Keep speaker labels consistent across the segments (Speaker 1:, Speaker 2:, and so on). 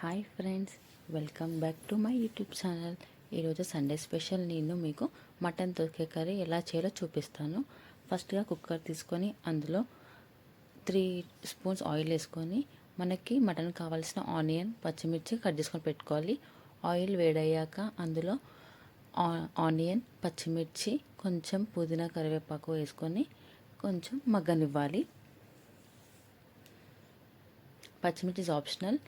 Speaker 1: Hi friends, welcome back to my YouTube channel. ఈరోజు Sunday special నేను మీకు mutton దొరికే కర్రీ ఎలా చేయాలో చూపిస్తాను. ఫస్ట్గా కుక్కర్ తీసుకొని అందులో 3 స్పూన్స్ ఆయిల్ వేసుకొని మనకి మటన్ కావాల్సిన ఆనియన్, పచ్చిమిర్చి కట్ చేసుకొని పెట్టుకోవాలి. ఆయిల్ వేడయ్యాక అందులో ఆనియన్, పచ్చిమిర్చి, కొంచెం పుదీనా, కరివేపాకు వేసుకొని కొంచెం మగ్గనివ్వాలి. పచ్చిమిర్చి ఇస్ ఆప్షనల్,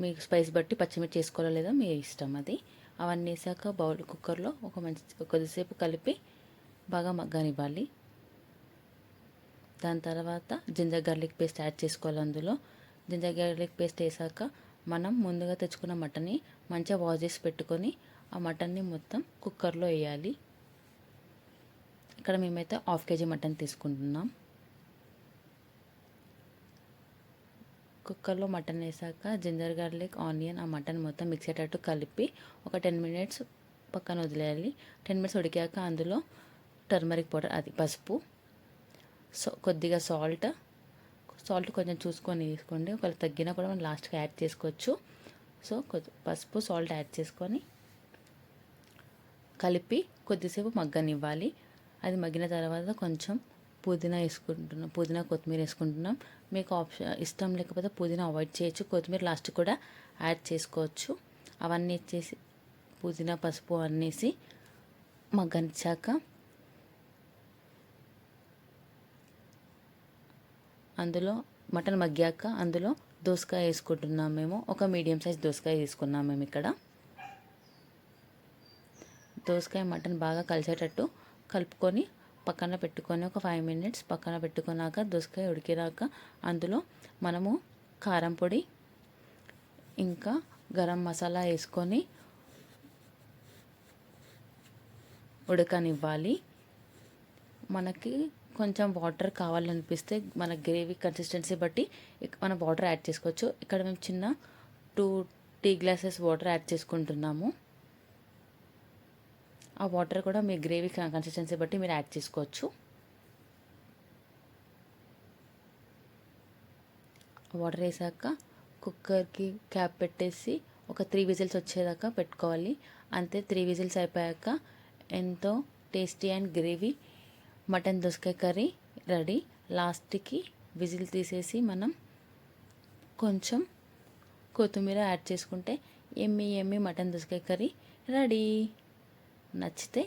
Speaker 1: మీకు స్పైస్ బట్టి పచ్చిమిర్చి వేసుకోవాలో లేదా మీ ఇష్టం అది. అవన్నీ వేసాక కుక్కర్లో కొద్దిసేపు కలిపి బాగా మగ్గనివ్వాలి. దాని తర్వాత జింజర్ గార్లిక్ పేస్ట్ యాడ్ చేసుకోవాలి. అందులో జింజర్ గార్లిక్ పేస్ట్ వేసాక మనం ముందుగా తెచ్చుకున్న మటన్ని మంచిగా వాష్ చేసి పెట్టుకొని ఆ మటన్ని మొత్తం కుక్కర్లో వేయాలి. ఇక్కడ మేమైతే 1/2 kg మటన్ తీసుకుంటున్నాం. కుక్కర్లో మటన్ వేసాక జింజర్ గార్లిక్, ఆనియన్, ఆ మటన్ మొత్తం మిక్స్ అయ్యేటట్టు కలిపి ఒక 10 minutes పక్కన వదిలేయాలి. 10 minutes ఉడికాక అందులో టర్మరిక్ పౌడర్, అది పసుపు, కొద్దిగా సాల్ట్ కొంచెం చూసుకొని వేసుకోండి. ఒకవేళ తగ్గినా కూడా మనం లాస్ట్కి యాడ్ చేసుకోవచ్చు. పసుపు, సాల్ట్ యాడ్ చేసుకొని కలిపి కొద్దిసేపు మగ్గనివ్వాలి. అది మగ్గిన తర్వాత కొంచెం పుదీనా, కొత్తిమీర వేసుకుంటున్నాం. మీకు ఇష్టం లేకపోతే పుదీనా అవాయిడ్ చేయొచ్చు, కొత్తిమీర లాస్ట్ కూడా యాడ్ చేసుకోవచ్చు. అవన్నీ ఇచ్చేసి పుదీనా, పసుపు అన్నేసి మగ్గనిచ్చాక అందులో మటన్ మగ్గాక అందులో దోసకాయ వేసుకుంటున్నాం. మేము ఒక మీడియం సైజ్ దోసకాయ తీసుకున్నాం. మేము ఇక్కడ దోసకాయ మటన్ బాగా కలిసేటట్టు కలుపుకొని పక్కన పెట్టుకొని ఒక 5 minutes పక్కన పెట్టుకున్నాక దోసకాయ ఉడికినాక అందులో మనము కారం పొడి ఇంకా గరం మసాలా వేసుకొని ఉడకనివ్వాలి. మనకి కొంచెం వాటర్ కావాలనిపిస్తే మన గ్రేవీ కన్సిస్టెన్సీ బట్టి మనం వాటర్ యాడ్ చేసుకోవచ్చు. ఇక్కడ మేము చిన్న 2 టీ గ్లాసెస్ వాటర్ యాడ్ చేసుకుంటున్నాము. ఆ వాటర్ కూడా మీ గ్రేవీ కన్సిస్టెన్సీ బట్టి మీరు యాడ్ చేసుకోవచ్చు. వాటర్ వేసాక కుక్కర్కి క్యాప్ పెట్టేసి ఒక 3 విజిల్స్ వచ్చేదాకా పెట్టుకోవాలి. అంతే, 3 విజిల్స్ అయిపోయాక ఎంతో టేస్టీ అండ్ గ్రేవీ మటన్ దోసకాయ కర్రీ రెడీ. లాస్ట్కి విజిల్ తీసేసి మనం కొంచెం కొత్తిమీర యాడ్ చేసుకుంటే ఎమ్మి మటన్ దోసకాయ కర్రీ రెడీ. నచ్చితే